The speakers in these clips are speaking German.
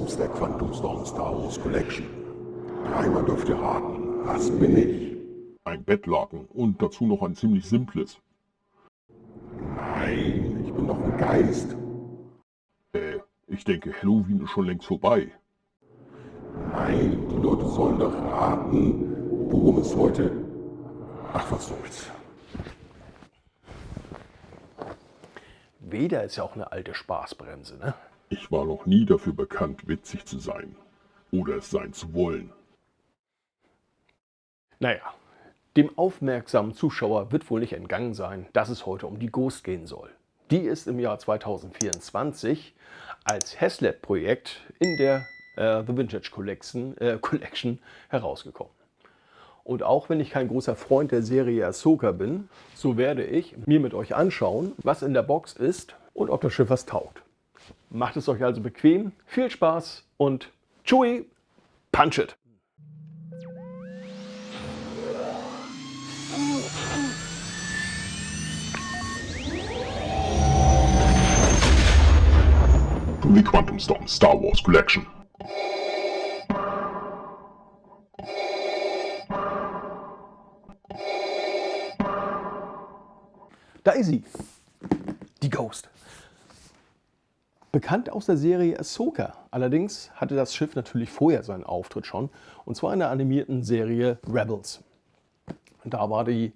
aus der Quantum Storm Star Wars Collection. Dreimal dürft ihr raten, was bin ich? Ein Bettlaken und dazu noch ein ziemlich simples. Nein, ich bin doch ein Geist. Ich denke, Halloween ist schon längst vorbei. Nein, die Leute sollen doch raten, worum es heute... Ach, was soll's. Vader ist ja auch eine alte Spaßbremse, ne? Ich war noch nie dafür bekannt, witzig zu sein. Oder es sein zu wollen. Naja, dem aufmerksamen Zuschauer wird wohl nicht entgangen sein, dass es heute um die Ghost gehen soll. Die ist im Jahr 2024 als HasLab-Projekt in der The Vintage Collection herausgekommen. Und auch wenn ich kein großer Freund der Serie Ahsoka bin, so werde ich mir mit euch anschauen, was in der Box ist und ob das Schiff was taugt. Macht es euch also bequem, viel Spaß und Chewie, punch it! The Quantum Storm Star Wars Collection. Da ist sie, die Ghost. Bekannt aus der Serie Ahsoka. Allerdings hatte das Schiff natürlich vorher seinen Auftritt schon, und zwar in der animierten Serie Rebels. Da war die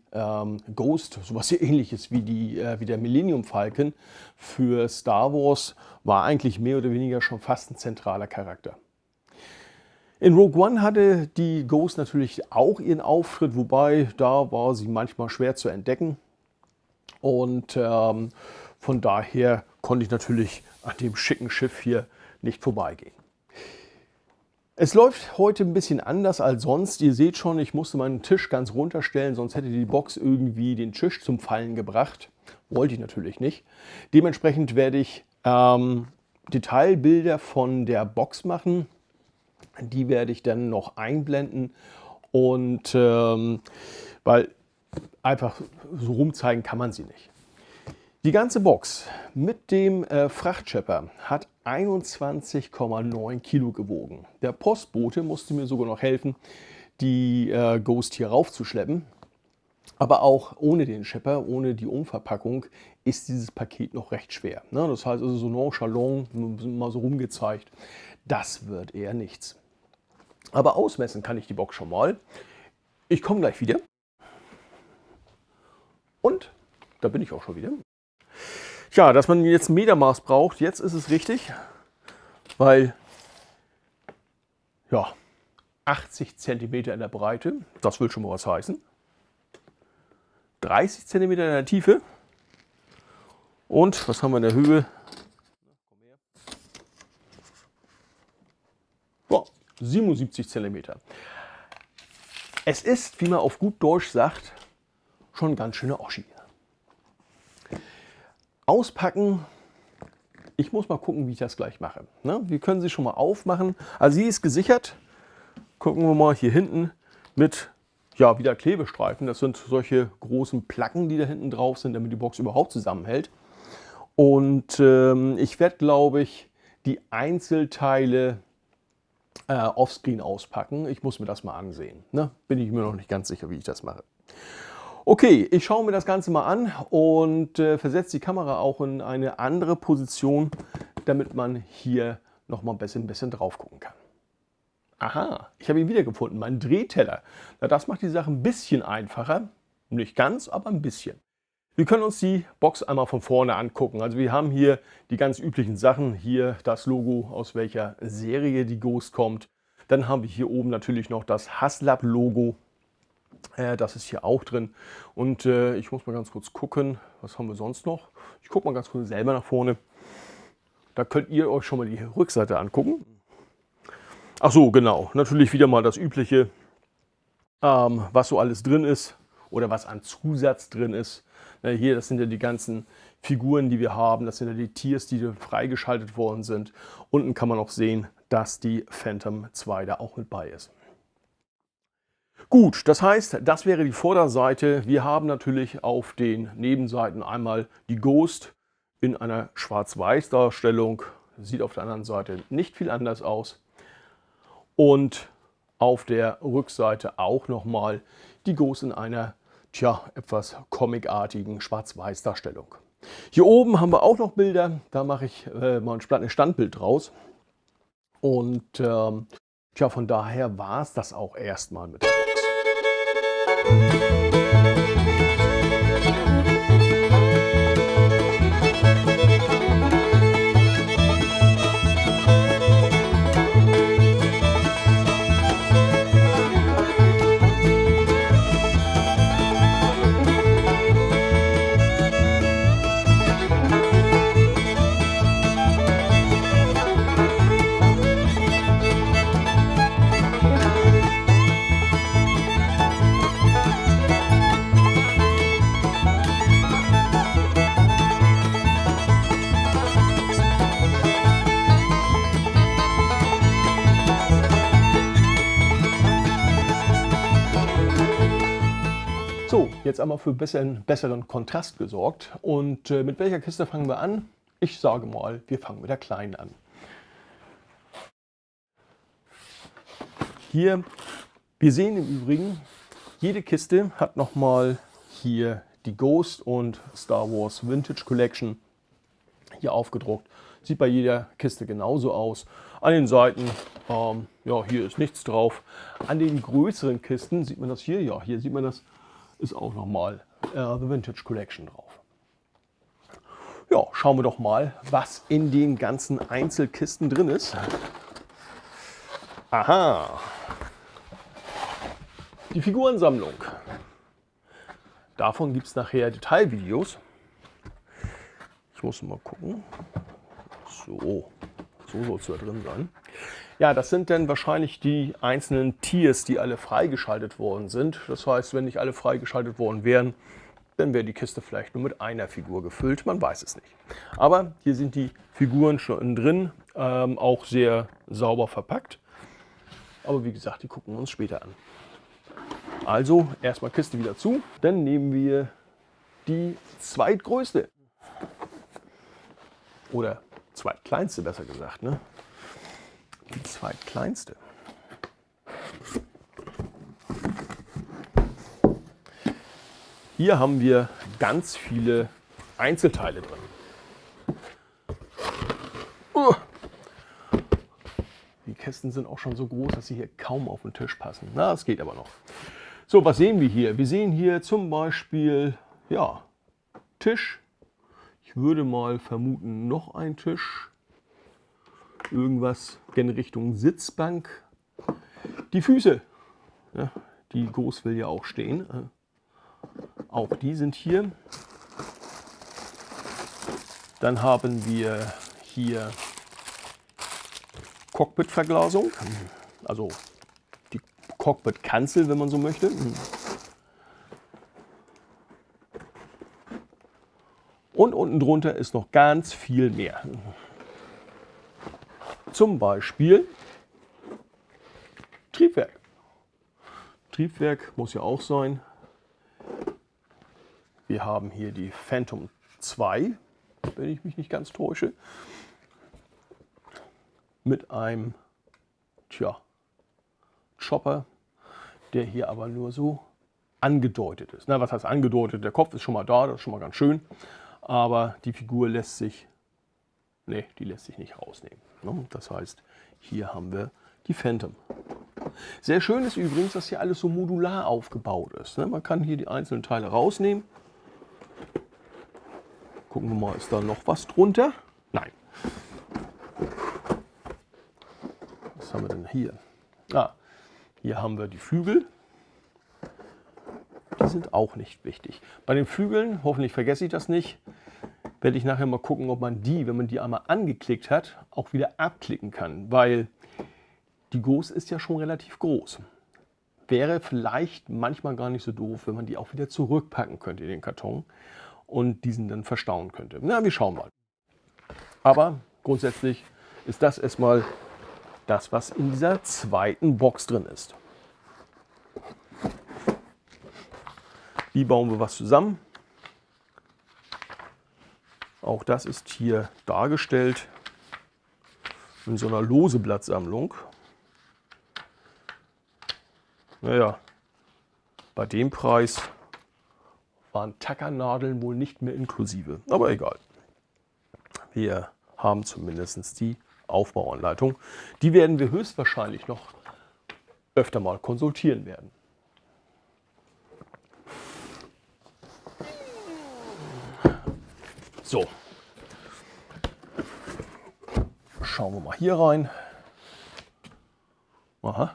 Ghost sowas hier Ähnliches wie der Millennium Falcon für Star Wars, war eigentlich mehr oder weniger schon fast ein zentraler Charakter. In Rogue One hatte die Ghost natürlich auch ihren Auftritt, wobei da war sie manchmal schwer zu entdecken. Und von daher konnte ich natürlich an dem schicken Schiff hier nicht vorbeigehen. Es läuft heute ein bisschen anders als sonst. Ihr seht schon, ich musste meinen Tisch ganz runterstellen, sonst hätte die Box irgendwie den Tisch zum Fallen gebracht. Wollte ich natürlich nicht. Dementsprechend werde ich Detailbilder von der Box machen. Die werde ich dann noch einblenden. Und weil einfach so rumzeigen kann man sie nicht. Die ganze Box mit dem Frachtschepper hat 21,9 Kilo gewogen. Der Postbote musste mir sogar noch helfen, die Ghost hier raufzuschleppen. Aber auch ohne den Schepper, ohne die Umverpackung, ist dieses Paket noch recht schwer. Ne? Das heißt also so nonchalant, mal so rumgezeigt, das wird eher nichts. Aber ausmessen kann ich die Box schon mal. Ich komme gleich wieder. Und da bin ich auch schon wieder. Ja, dass man jetzt ein Metermaß braucht, jetzt ist es richtig, weil ja, 80 cm in der Breite, das will schon mal was heißen, 30 cm in der Tiefe und was haben wir in der Höhe? Ja, 77 cm. Es ist, wie man auf gut Deutsch sagt, schon ein ganz schöner Oschi. Auspacken, ich muss mal gucken, wie ich das gleich mache. Ne? Wir können sie schon mal aufmachen. Also sie ist gesichert. Gucken wir mal hier hinten mit ja, wieder Klebestreifen. Das sind solche großen Platten, die da hinten drauf sind, damit die Box überhaupt zusammenhält. Und ich werde, glaube ich, die Einzelteile offscreen auspacken. Ich muss mir das mal ansehen. Ne? Bin ich mir noch nicht ganz sicher, wie ich das mache. Okay, ich schaue mir das Ganze mal an und versetze die Kamera auch in eine andere Position, damit man hier nochmal ein bisschen drauf gucken kann. Aha, ich habe ihn wiedergefunden, meinen Drehteller. Na, das macht die Sache ein bisschen einfacher. Nicht ganz, aber ein bisschen. Wir können uns die Box einmal von vorne angucken. Also wir haben hier die ganz üblichen Sachen. Hier das Logo, aus welcher Serie die Ghost kommt. Dann haben wir hier oben natürlich noch das HasLab-Logo. Das ist hier auch drin. Und ich muss mal ganz kurz gucken, was haben wir sonst noch. Ich gucke mal ganz kurz selber nach vorne. Da könnt ihr euch schon mal die Rückseite angucken. Ach so, genau. Natürlich wieder mal das Übliche, was so alles drin ist oder was an Zusatz drin ist. Hier, das sind ja die ganzen Figuren, die wir haben. Das sind ja die Tiers, die freigeschaltet worden sind. Unten kann man auch sehen, dass die Phantom 2 da auch mit bei ist. Gut, das heißt, das wäre die Vorderseite. Wir haben natürlich auf den Nebenseiten einmal die Ghost in einer Schwarz-Weiß-Darstellung. Sieht auf der anderen Seite nicht viel anders aus. Und auf der Rückseite auch nochmal die Ghost in einer etwas comicartigen Schwarz-Weiß-Darstellung. Hier oben haben wir auch noch Bilder. Da mache ich mal ein Standbild draus. Und von daher war es das auch erstmal mit der Box. So, jetzt einmal für besseren Kontrast gesorgt. Und mit welcher Kiste fangen wir an? Ich sage mal, wir fangen mit der kleinen an. Hier, wir sehen im Übrigen, jede Kiste hat nochmal hier die Ghost und Star Wars Vintage Collection hier aufgedruckt. Sieht bei jeder Kiste genauso aus. An den Seiten, hier ist nichts drauf. An den größeren Kisten sieht man das hier, ja, hier sieht man das, ist auch nochmal The Vintage Collection drauf. Ja, schauen wir doch mal, was in den ganzen Einzelkisten drin ist. Aha! Die Figurensammlung. Davon gibt es nachher Detailvideos. Ich muss mal gucken. So soll es da drin sein. Ja, das sind dann wahrscheinlich die einzelnen Tiers, die alle freigeschaltet worden sind. Das heißt, wenn nicht alle freigeschaltet worden wären, dann wäre die Kiste vielleicht nur mit einer Figur gefüllt. Man weiß es nicht. Aber hier sind die Figuren schon drin, auch sehr sauber verpackt. Aber wie gesagt, die gucken wir uns später an. Also erstmal Kiste wieder zu. Dann nehmen wir die zweitgrößte. Oder zweitkleinste, besser gesagt, ne? Die zweitkleinste. Hier haben wir ganz viele Einzelteile drin. Die Kästen sind auch schon so groß, dass sie hier kaum auf den Tisch passen. Na, es geht aber noch. So, was sehen wir hier? Wir sehen hier zum Beispiel, ja, Tisch. Ich würde mal vermuten, noch ein Tisch. Irgendwas in Richtung Sitzbank. Die Füße, ja, die Ghost will ja auch stehen. Auch die sind hier. Dann haben wir hier Cockpit-Verglasung, also die Cockpit-Kanzel, wenn man so möchte. Und unten drunter ist noch ganz viel mehr. Zum Beispiel Triebwerk. Triebwerk muss ja auch sein. Wir haben hier die Phantom 2, wenn ich mich nicht ganz täusche, mit einem Chopper, der hier aber nur so angedeutet ist. Na, was heißt angedeutet? Der Kopf ist schon mal da, das ist schon mal ganz schön, aber die Figur lässt sich, die lässt sich nicht rausnehmen. Das heißt, hier haben wir die Phantom. Sehr schön ist übrigens, dass hier alles so modular aufgebaut ist. Man kann hier die einzelnen Teile rausnehmen. Gucken wir mal, ist da noch was drunter? Nein. Was haben wir denn hier? Hier haben wir die Flügel. Die sind auch nicht wichtig. Bei den Flügeln, hoffentlich vergesse ich das nicht, werde ich nachher mal gucken, ob man die, wenn man die einmal angeklickt hat, auch wieder abklicken kann. Weil die Ghost ist ja schon relativ groß. Wäre vielleicht manchmal gar nicht so doof, wenn man die auch wieder zurückpacken könnte in den Karton und diesen dann verstauen könnte. Na, wir schauen mal. Aber grundsätzlich ist das erstmal das, was in dieser zweiten Box drin ist. Wie bauen wir was zusammen? Auch das ist hier dargestellt. in so einer lose Blattsammlung. Naja, bei dem Preis waren Tackernadeln wohl nicht mehr inklusive. Aber egal. Wir haben zumindest die Aufbauanleitung. Die werden wir höchstwahrscheinlich noch öfter mal konsultieren werden. So. Schauen wir mal hier rein. Aha.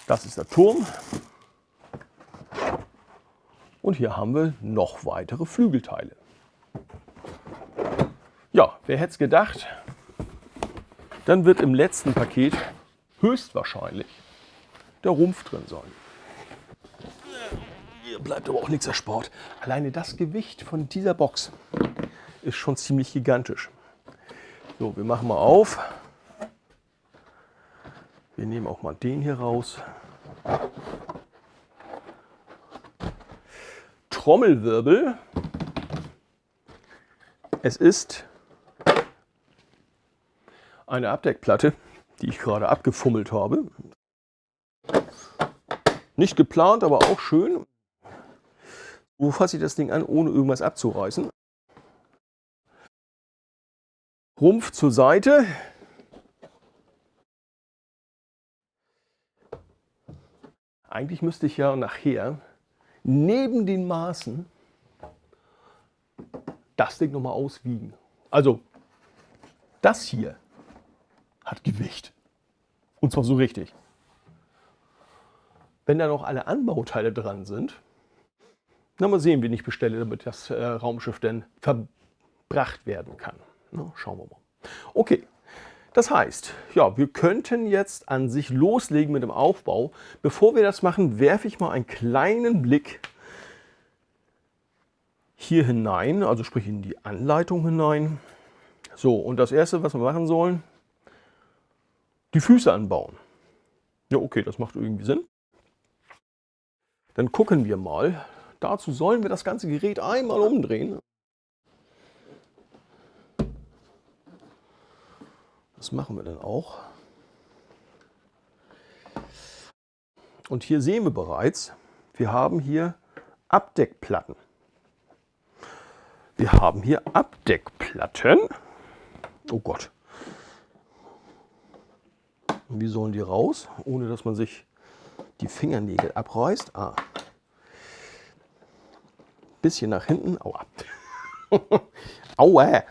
Das ist der Turm. Und hier haben wir noch weitere Flügelteile. Ja, wer hätte es gedacht? Dann wird im letzten Paket höchstwahrscheinlich der Rumpf drin sein. Hier bleibt aber auch nichts erspart. Alleine das Gewicht von dieser Box ist schon ziemlich gigantisch. So, wir machen mal auf. Wir nehmen auch mal den hier raus. Trommelwirbel. Es ist eine Abdeckplatte, die ich gerade abgefummelt habe. Nicht geplant, aber auch schön. So fasse ich das Ding an, ohne irgendwas abzureißen. Rumpf zur Seite. Eigentlich müsste ich ja nachher neben den Maßen das Ding nochmal auswiegen. Also das hier hat Gewicht. Und zwar so richtig. Wenn da noch alle Anbauteile dran sind, na, mal sehen, wen ich bestelle, damit das Raumschiff dann verbracht werden kann. Na, schauen wir mal. Okay, das heißt, ja, wir könnten jetzt an sich loslegen mit dem Aufbau. Bevor wir das machen, werfe ich mal einen kleinen Blick hier hinein, also sprich in die Anleitung hinein. So, und das erste, was wir machen sollen, die Füße anbauen. Ja, okay, das macht irgendwie Sinn. Dann gucken wir mal. Dazu sollen wir das ganze Gerät einmal umdrehen. Das machen wir dann auch. Und hier sehen wir bereits, wir haben hier Abdeckplatten. Wir haben hier Abdeckplatten. Oh Gott. Wie sollen die raus, ohne dass man sich die Fingernägel abreißt? Ah. Bisschen nach hinten. Aua. Aua.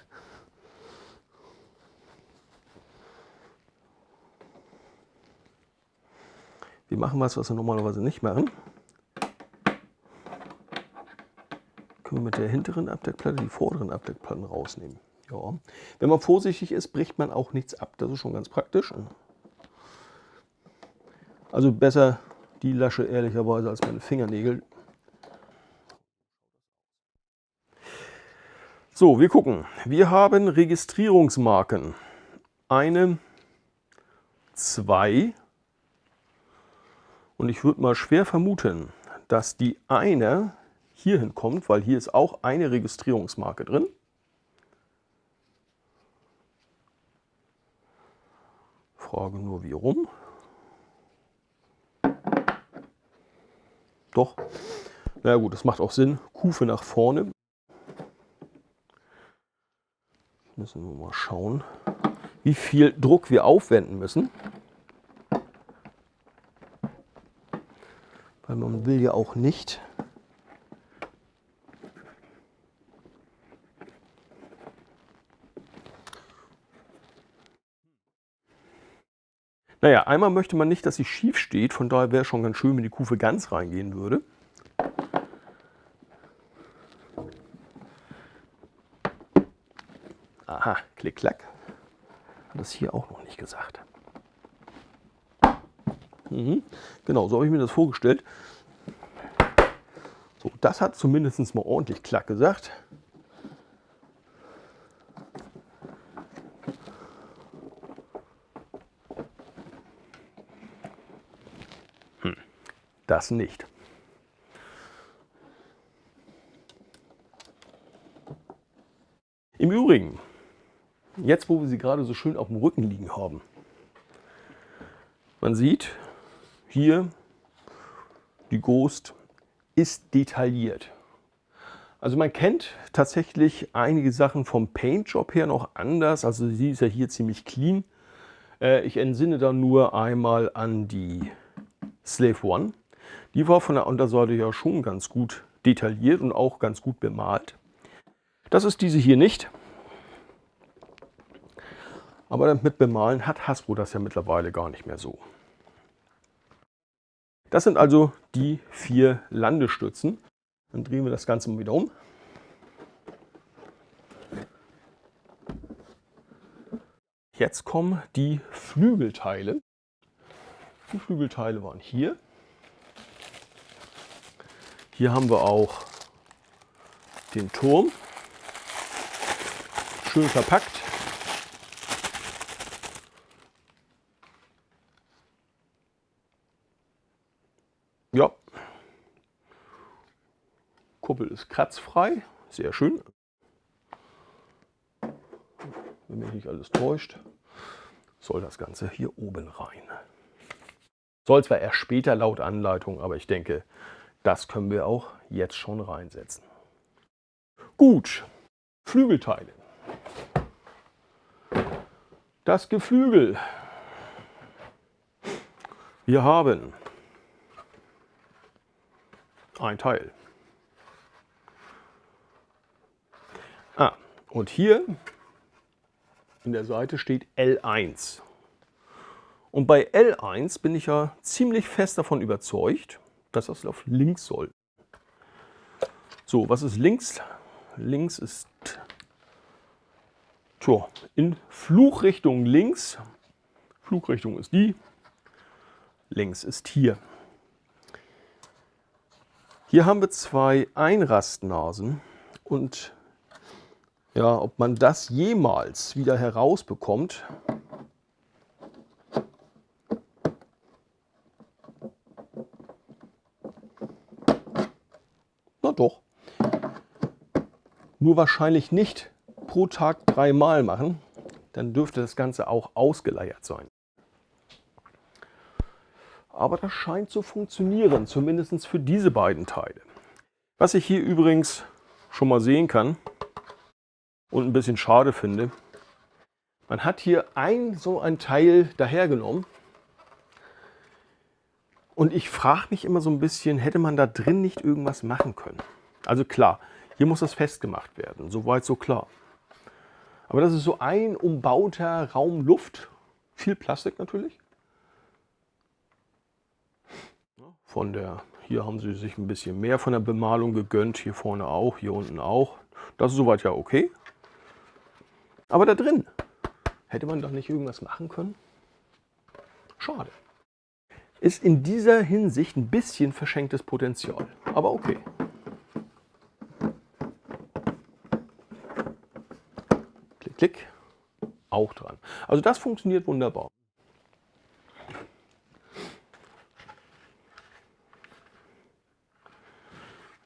Wir machen was wir normalerweise nicht machen. Können wir mit der hinteren Abdeckplatte die vorderen Abdeckplatten rausnehmen. Ja. Wenn man vorsichtig ist, bricht man auch nichts ab. Das ist schon ganz praktisch. Also besser die Lasche ehrlicherweise als meine Fingernägel. So, wir gucken. Wir haben Registrierungsmarken. Eine, zwei. Und ich würde mal schwer vermuten, dass die eine hierhin kommt, weil hier ist auch eine Registrierungsmarke drin. Frage nur, wie rum? Doch. Na gut, das macht auch Sinn. Kufe nach vorne. Müssen wir mal schauen, wie viel Druck wir aufwenden müssen. Weil man will ja auch nicht naja, einmal möchte man nicht, dass sie schief steht, von daher wäre es schon ganz schön, wenn die Kufe ganz reingehen würde. Aha, klick, klack. Hat das hier auch noch nicht gesagt. Genau, so habe ich mir das vorgestellt. So, das hat zumindest mal ordentlich klack gesagt. Das nicht. Im Übrigen, jetzt wo wir sie gerade so schön auf dem Rücken liegen haben, man sieht hier, die Ghost ist detailliert. Also man kennt tatsächlich einige Sachen vom Paintjob her noch anders. Also sie ist ja hier ziemlich clean. Ich entsinne da nur einmal an die Slave One. Die war von der Unterseite ja schon ganz gut detailliert und auch ganz gut bemalt. Das ist diese hier nicht. Aber mit Bemalen hat Hasbro das ja mittlerweile gar nicht mehr so. Das sind also die 4 Landestützen. Dann drehen wir das Ganze mal wieder um. Jetzt kommen die Flügelteile. Die Flügelteile waren hier. Hier haben wir auch den Turm. Schön verpackt. Ja. Kuppel ist kratzfrei. Sehr schön. Wenn mich nicht alles täuscht, soll das Ganze hier oben rein. Soll zwar erst später laut Anleitung, aber ich denke, das können wir auch jetzt schon reinsetzen. Gut, Flügelteile. Das Geflügel. Wir haben ein Teil. Und hier in der Seite steht L1. Und bei L1 bin ich ja ziemlich fest davon überzeugt, dass das auf links soll. So, was ist links? Links ist in Flugrichtung links. Flugrichtung ist die. Links ist hier. Hier haben wir 2 Einrastnasen und ja, ob man das jemals wieder herausbekommt, na doch. Nur wahrscheinlich nicht pro Tag 3 Mal machen, dann dürfte das Ganze auch ausgeleiert sein. Aber das scheint zu funktionieren, zumindest für diese beiden Teile. Was ich hier übrigens schon mal sehen kann und ein bisschen schade finde, man hat hier so ein Teil dahergenommen und ich frage mich immer so ein bisschen, hätte man da drin nicht irgendwas machen können? Also klar, hier muss das festgemacht werden, soweit so klar. Aber das ist so ein umbauter Raum Luft, viel Plastik natürlich. Hier haben sie sich ein bisschen mehr von der Bemalung gegönnt, hier vorne auch, hier unten auch. Das ist soweit ja okay. Aber da drin, hätte man doch nicht irgendwas machen können? Schade. Ist in dieser Hinsicht ein bisschen verschenktes Potenzial, aber okay. Klick, klick, auch dran. Also das funktioniert wunderbar.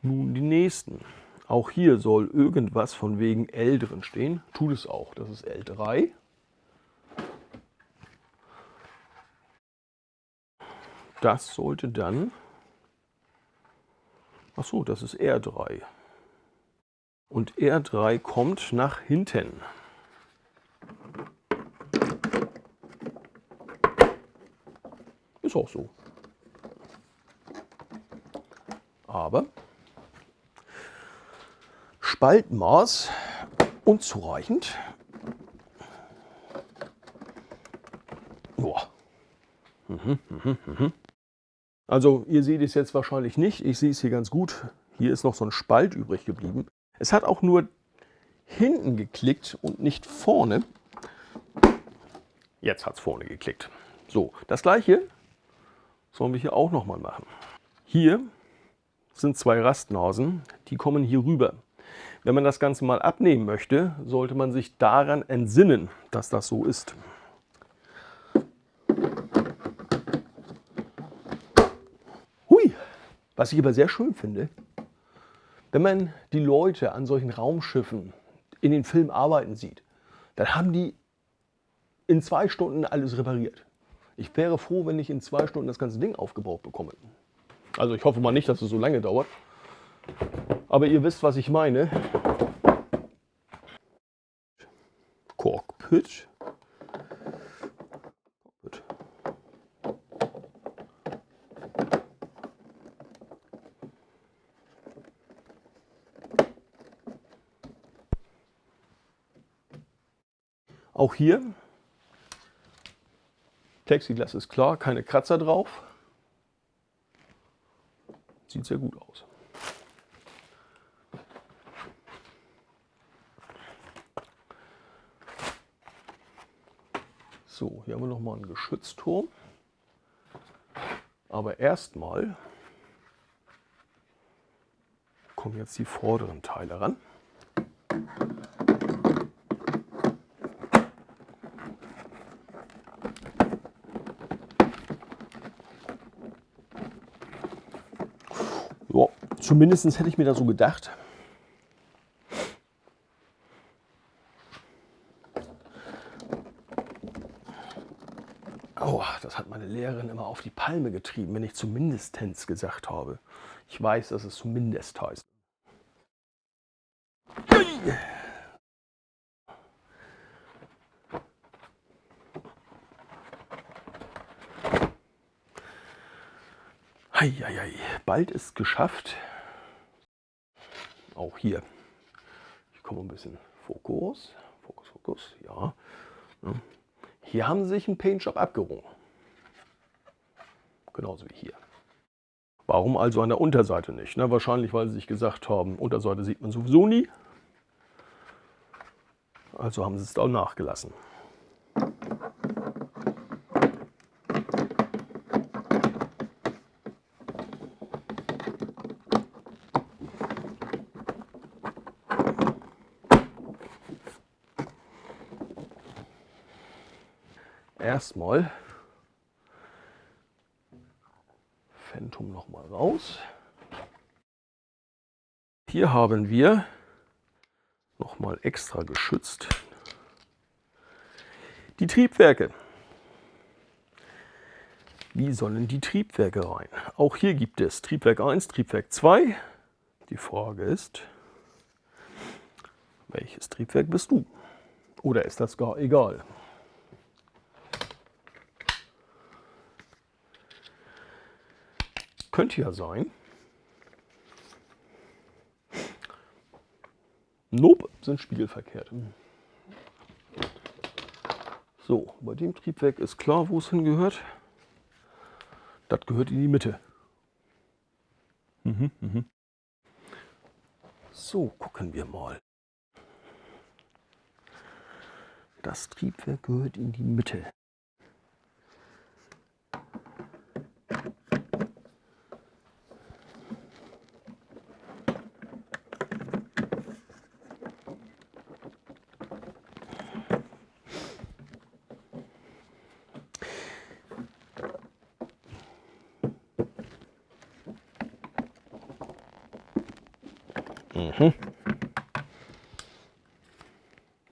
Nun die nächsten. Auch hier soll irgendwas von wegen L drin stehen. Tut es auch. Das ist L3. Das sollte dann... Achso, das ist R3. Und R3 kommt nach hinten. Ist auch so. Aber Spaltmaß unzureichend. Boah. Also ihr seht es jetzt wahrscheinlich nicht. Ich sehe es hier ganz gut. Hier ist noch so ein Spalt übrig geblieben. Es hat auch nur hinten geklickt und nicht vorne. Jetzt hat es vorne geklickt. So, das gleiche sollen wir hier auch nochmal machen. Hier sind 2 Rastnasen, die kommen hier rüber. Wenn man das Ganze mal abnehmen möchte, sollte man sich daran entsinnen, dass das so ist. Hui! Was ich aber sehr schön finde, wenn man die Leute an solchen Raumschiffen in den Film arbeiten sieht, dann haben die in 2 Stunden alles repariert. Ich wäre froh, wenn ich in 2 Stunden das ganze Ding aufgebaut bekomme. Also ich hoffe mal nicht, dass es so lange dauert. Aber ihr wisst, was ich meine. Cockpit. Auch hier, Plexiglas ist klar, keine Kratzer drauf. Sieht sehr gut aus. So, hier haben wir nochmal einen Geschützturm. Aber erstmal kommen jetzt die vorderen Teile ran. Ja, zumindest hätte ich mir das so gedacht. Oh, das hat meine Lehrerin immer auf die Palme getrieben, wenn ich zumindestens gesagt habe. Ich weiß, dass es zumindest heißt. Heieiei, bald ist geschafft. Auch hier. Ich komme ein bisschen Fokus. Fokus, Fokus, ja. Hier haben sie sich einen Paintjob abgerungen. Genauso wie hier. Warum also an der Unterseite nicht? Na, wahrscheinlich, weil sie sich gesagt haben, Unterseite sieht man sowieso nie. Also haben sie es auch nachgelassen. Erstmal Phantom noch mal raus. Hier haben wir noch mal extra geschützt die Triebwerke. Wie sollen die Triebwerke rein? Auch hier gibt es Triebwerk 1, Triebwerk 2. Die Frage ist, welches Triebwerk bist du? Oder ist das gar egal? Könnte ja sein. Nope, sind spiegelverkehrt. So, bei dem Triebwerk ist klar, wo es hingehört. Das gehört in die Mitte. So, gucken wir mal. Das Triebwerk gehört in die Mitte.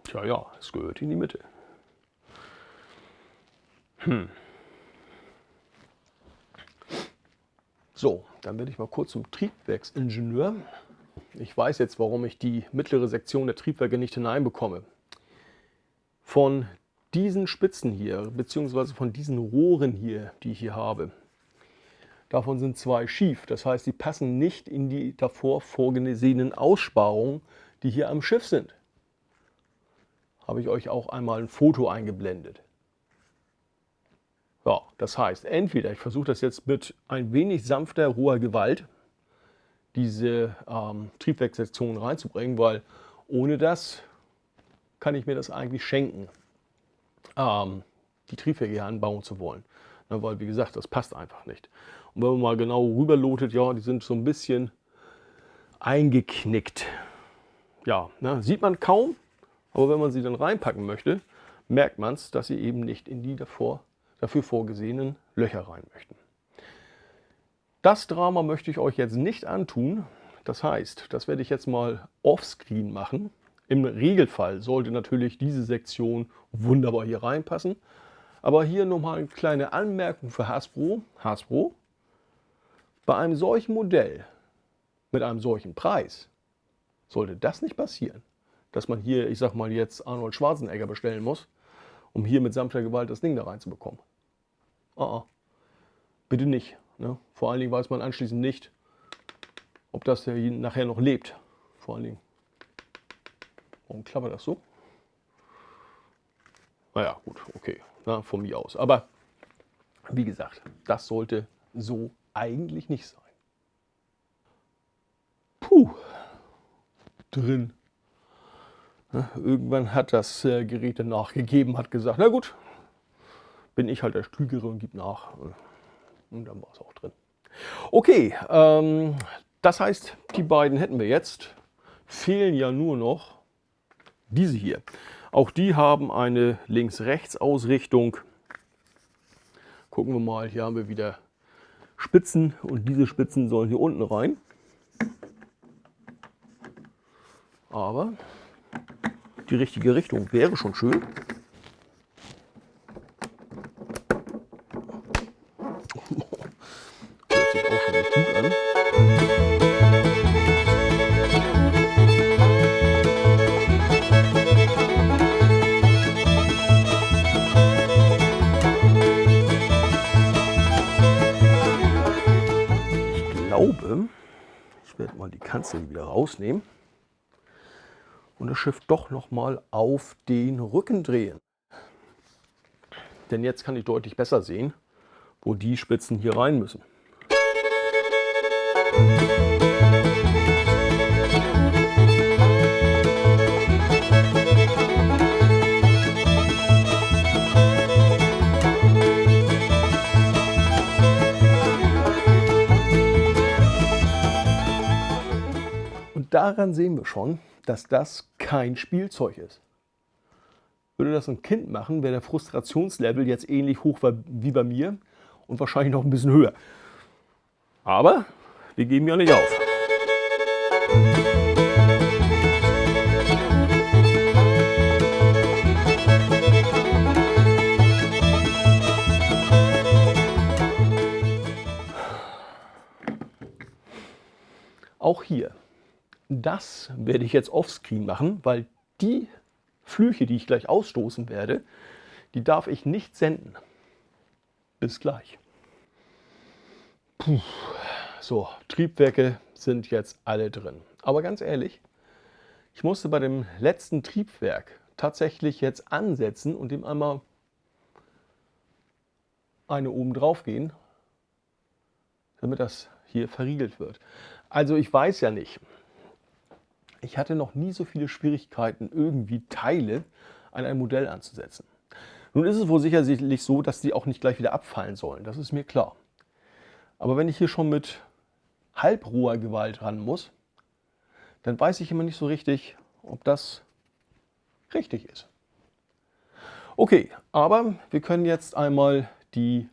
Tja, ja, es gehört in die Mitte. So, dann werde ich mal kurz zum Triebwerksingenieur. Ich weiß jetzt, warum ich die mittlere Sektion der Triebwerke nicht hineinbekomme. Von diesen Spitzen hier, beziehungsweise von diesen Rohren hier, die ich hier habe, davon sind 2 schief. Das heißt, die passen nicht in die davor vorgesehenen Aussparungen, die hier am Schiff sind. Habe ich euch auch einmal ein Foto eingeblendet. Ja, das heißt, entweder ich versuche das jetzt mit ein wenig sanfter, roher Gewalt, diese Triebwerkssektion reinzubringen, weil ohne das kann ich mir das eigentlich schenken, die Triebwerke hier anbauen zu wollen. Na, weil, wie gesagt, das passt einfach nicht. Und wenn man mal genau rüberlotet, ja, die sind so ein bisschen eingeknickt. Ja, ne, sieht man kaum, aber wenn man sie dann reinpacken möchte, merkt man es, dass sie eben nicht in die dafür vorgesehenen Löcher rein möchten. Das Drama möchte ich euch jetzt nicht antun. Das heißt, das werde ich jetzt mal offscreen machen. Im Regelfall sollte natürlich diese Sektion wunderbar hier reinpassen. Aber hier nochmal eine kleine Anmerkung für Hasbro. Hasbro, bei einem solchen Modell mit einem solchen Preis sollte das nicht passieren, dass man hier, ich sag mal jetzt Arnold Schwarzenegger bestellen muss, um hier mit sanfter Gewalt das Ding da reinzubekommen. Bitte nicht. Ne? Vor allen Dingen weiß man anschließend nicht, ob das der nachher noch lebt. Vor allen Dingen. Warum klappert das so? Naja, gut, okay, na, von mir aus. Aber wie gesagt, das sollte so eigentlich nicht sein. Puh, drin. Irgendwann hat das Gerät dann nachgegeben, hat gesagt, na gut, bin ich halt der Klügere und gib nach. Und dann war es auch drin. Okay, das heißt, die beiden hätten wir jetzt. Fehlen ja nur noch diese hier. Auch die haben eine Links-Rechts-Ausrichtung. Gucken wir mal, hier haben wir wieder Spitzen und diese Spitzen sollen hier unten rein. Aber die richtige Richtung wäre schon schön. Hört sich auch schon nicht gut an. Ich werde mal die Kanzel wieder rausnehmen und das Schiff doch noch mal auf den Rücken drehen. Denn jetzt kann ich deutlich besser sehen, wo die Spitzen hier rein müssen. Daran sehen wir schon, dass das kein Spielzeug ist. Würde das ein Kind machen, wäre der Frustrationslevel jetzt ähnlich hoch wie bei mir und wahrscheinlich noch ein bisschen höher. Aber wir geben ja nicht auf. Auch hier. Das werde ich jetzt offscreen machen, weil die Flüche, die ich gleich ausstoßen werde, die darf ich nicht senden. Bis gleich. Puh. So, Triebwerke sind jetzt alle drin. Aber ganz ehrlich, ich musste bei dem letzten Triebwerk tatsächlich jetzt ansetzen und dem einmal eine oben drauf gehen, damit das hier verriegelt wird. Also ich weiß ja nicht. Ich hatte noch nie so viele Schwierigkeiten, irgendwie Teile an ein Modell anzusetzen. Nun ist es wohl sicherlich so, dass die auch nicht gleich wieder abfallen sollen. Das ist mir klar. Aber wenn ich hier schon mit halbroher Gewalt ran muss, dann weiß ich immer nicht so richtig, ob das richtig ist. Okay, aber wir können jetzt einmal die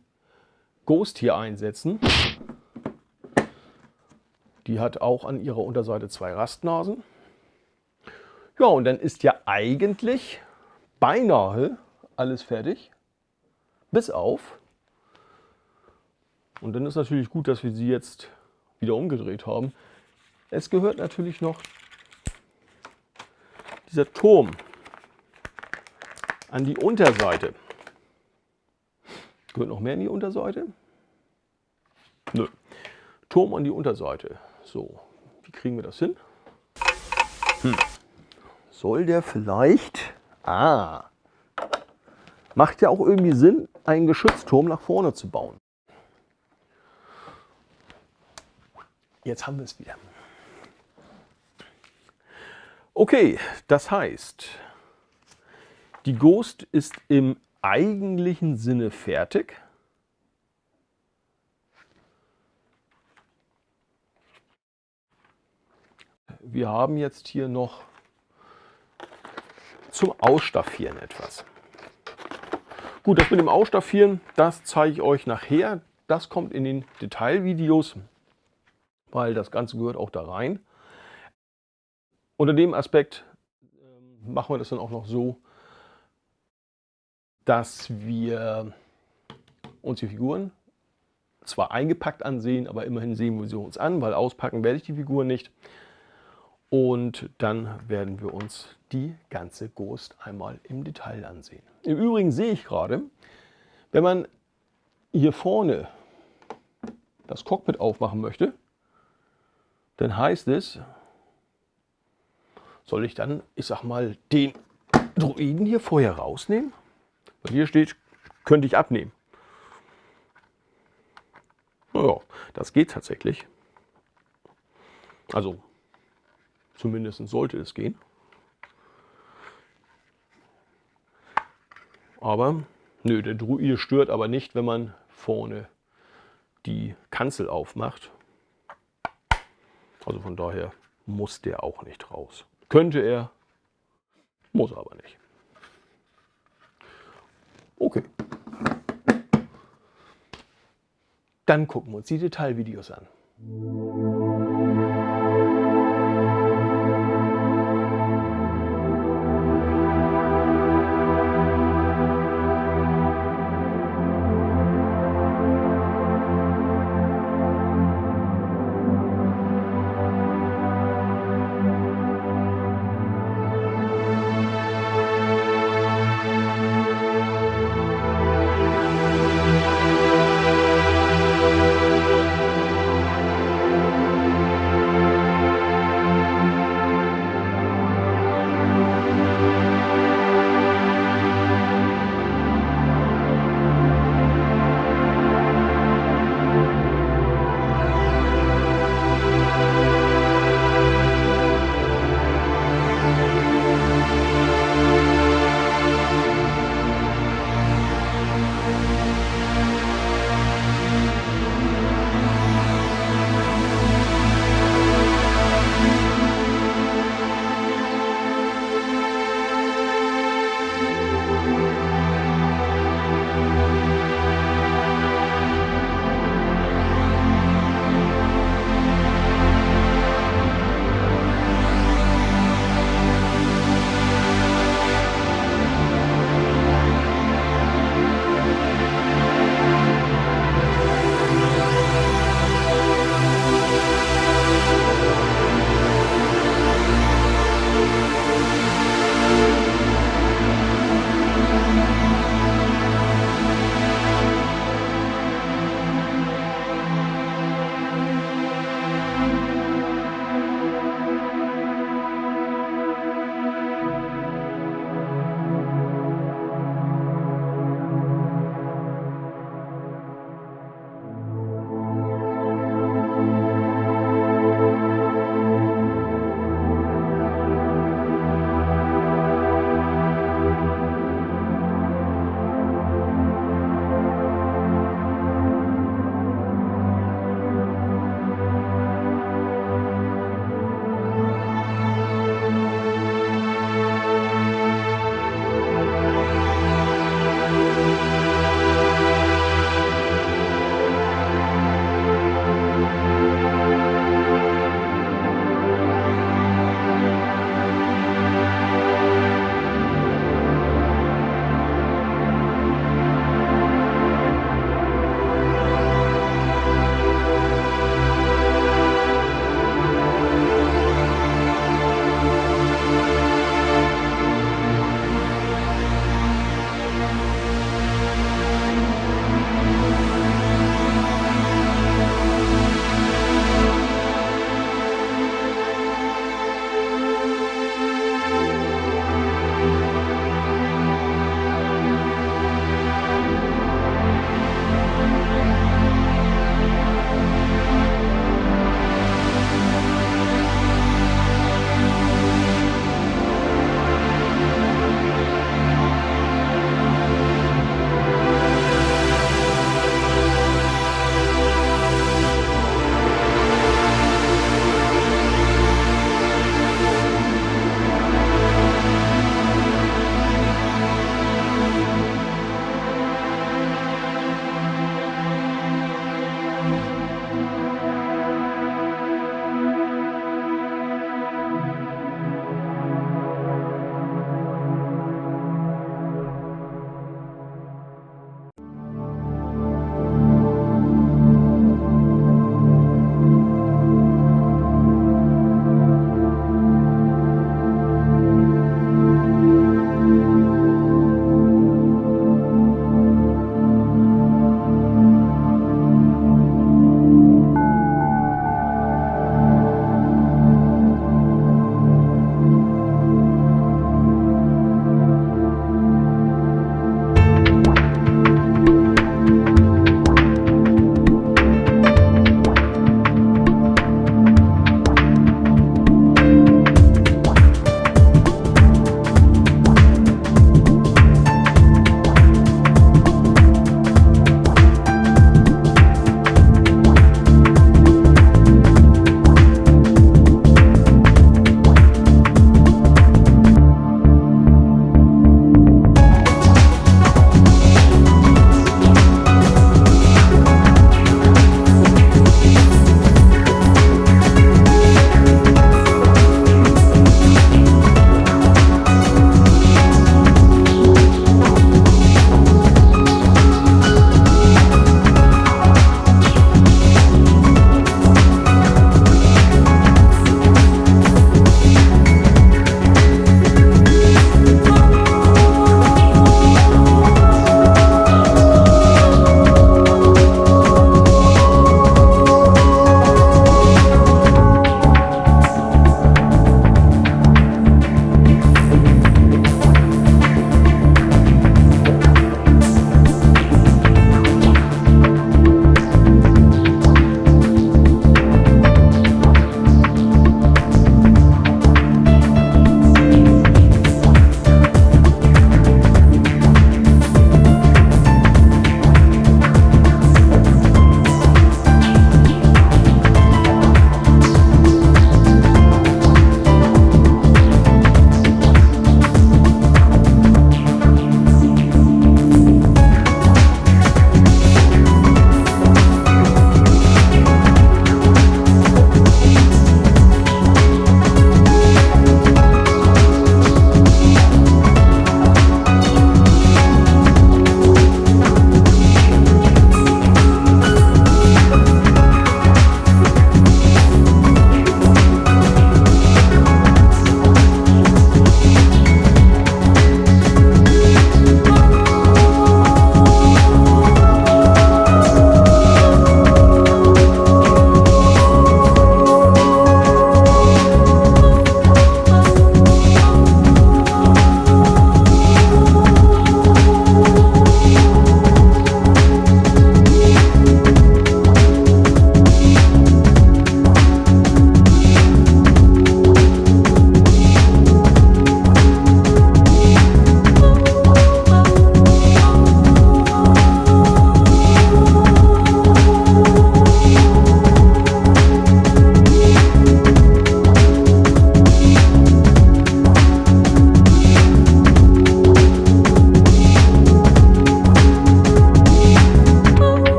Ghost hier einsetzen. Die hat auch an ihrer Unterseite 2 Rastnasen. Ja, und dann ist ja eigentlich beinahe alles fertig, bis auf. Und dann ist natürlich gut, dass wir sie jetzt wieder umgedreht haben. Es gehört natürlich noch dieser Turm an die Unterseite. Gehört noch mehr an die Unterseite? Nö. Turm an die Unterseite. So, wie kriegen wir das hin? Soll der vielleicht... macht ja auch irgendwie Sinn, einen Geschützturm nach vorne zu bauen. Jetzt haben wir es wieder. Okay, das heißt, die Ghost ist im eigentlichen Sinne fertig. Wir haben jetzt hier noch zum Ausstaffieren etwas. Gut, das mit dem Ausstaffieren, das zeige ich euch nachher. Das kommt in den Detailvideos, weil das Ganze gehört auch da rein. Unter dem Aspekt machen wir das dann auch noch so, dass wir uns die Figuren zwar eingepackt ansehen, aber immerhin sehen wir sie uns an, weil auspacken werde ich die Figuren nicht. Und dann werden wir uns die ganze Ghost einmal im Detail ansehen. Im Übrigen sehe ich gerade, wenn man hier vorne das Cockpit aufmachen möchte, dann heißt es, soll ich dann, ich sag mal, den Droiden hier vorher rausnehmen? Weil hier steht, könnte ich abnehmen. Naja, das geht tatsächlich. Also, zumindest sollte es gehen. Aber, nö, der Druide stört aber nicht, wenn man vorne die Kanzel aufmacht. Also von daher muss der auch nicht raus. Könnte er, muss aber nicht. Okay. Dann gucken wir uns die Detailvideos an.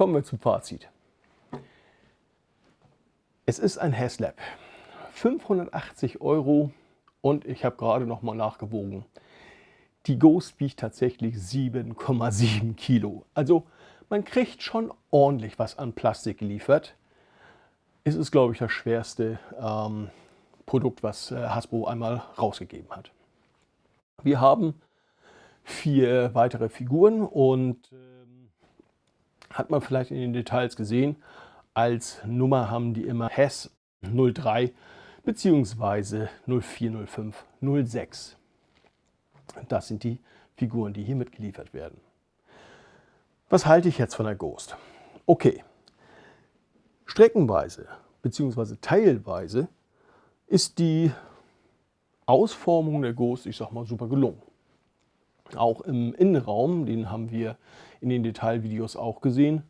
kommen wir zum Fazit. Es ist ein Haslab. 580 € und ich habe gerade noch mal nachgewogen. Die Ghost wiegt tatsächlich 7,7 Kilo. Also man kriegt schon ordentlich was an Plastik geliefert. Es ist, glaube ich, das schwerste Produkt, was Hasbro einmal rausgegeben hat. Wir haben 4 weitere Figuren und hat man vielleicht in den Details gesehen, als Nummer haben die immer HAS 03 bzw. 04, 05, 06. Das sind die Figuren, die hier mitgeliefert werden. Was halte ich jetzt von der Ghost? Okay, streckenweise bzw. teilweise ist die Ausformung der Ghost, ich sag mal, super gelungen. Auch im Innenraum, den haben wir in den Detailvideos auch gesehen,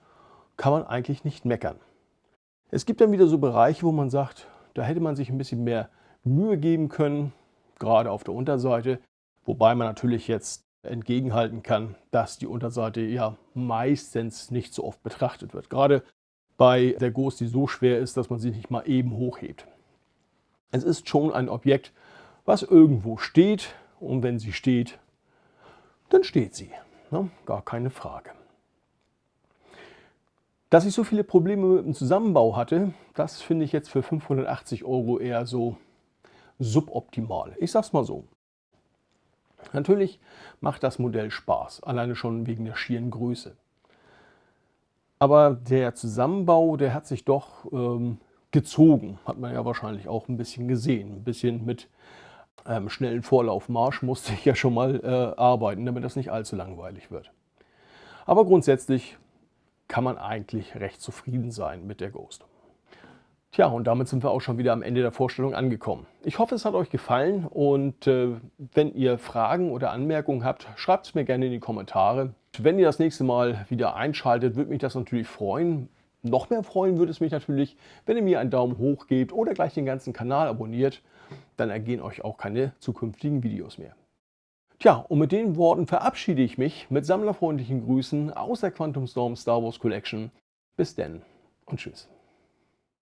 kann man eigentlich nicht meckern. Es gibt dann wieder so Bereiche, wo man sagt, da hätte man sich ein bisschen mehr Mühe geben können, gerade auf der Unterseite. Wobei man natürlich jetzt entgegenhalten kann, dass die Unterseite ja meistens nicht so oft betrachtet wird. Gerade bei der Ghost, die so schwer ist, dass man sie nicht mal eben hochhebt. Es ist schon ein Objekt, was irgendwo steht, und wenn sie steht, dann steht sie. Ne? Gar keine Frage. Dass ich so viele Probleme mit dem Zusammenbau hatte, das finde ich jetzt für 580 € eher so suboptimal. Ich sag's mal so. Natürlich macht das Modell Spaß, alleine schon wegen der schieren Größe. Aber der Zusammenbau, der hat sich doch gezogen, hat man ja wahrscheinlich auch ein bisschen gesehen. Ein bisschen mit schnellen Vorlaufmarsch musste ich ja schon mal arbeiten, damit das nicht allzu langweilig wird. Aber grundsätzlich kann man eigentlich recht zufrieden sein mit der Ghost. Tja, und damit sind wir auch schon wieder am Ende der Vorstellung angekommen. Ich hoffe, es hat euch gefallen und wenn ihr Fragen oder Anmerkungen habt, schreibt es mir gerne in die Kommentare. Wenn ihr das nächste Mal wieder einschaltet, würde mich das natürlich freuen. Noch mehr freuen würde es mich natürlich, wenn ihr mir einen Daumen hoch gebt oder gleich den ganzen Kanal abonniert. Dann ergehen euch auch keine zukünftigen Videos mehr. Tja, und mit den Worten verabschiede ich mich mit sammlerfreundlichen Grüßen aus der Quantum Storm Star Wars Collection. Bis denn und tschüss.